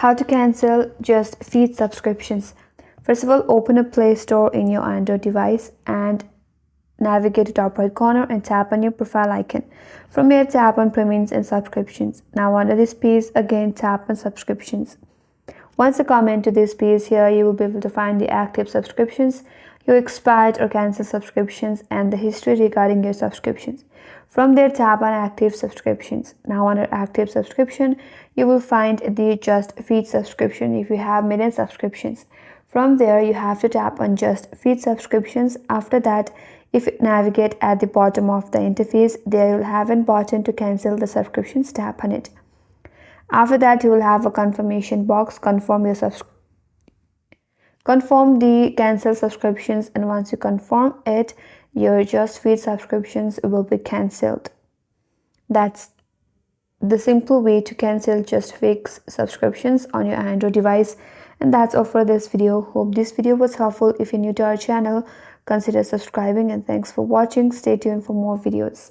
How to cancel JustFit subscriptions. First of all, open a Play Store in your Android device and navigate to top right corner and tap on your profile icon. From here, tap on Payments and Subscriptions. Now under this piece, again tap on Subscriptions. Once you come into this piece here, you will be able to find the active subscriptions, your expired or cancelled subscriptions, and the history regarding your subscriptions. From there, tap on Active Subscriptions. Now under Active Subscription, you will find the JustFit subscription if you have million subscriptions. From there, you have to tap on JustFit subscriptions. After that, if you navigate at the bottom of the interface, there you'll have a button to cancel the subscriptions. Tap on it. After that, you will have a confirmation box. Confirm the cancel subscriptions, and once you confirm it, your JustFit subscriptions will be cancelled. That's the simple way to cancel JustFit subscriptions on your Android device. And that's all for this video. Hope this video was helpful. If you're new to our channel, consider subscribing, and thanks for watching. Stay tuned for more videos.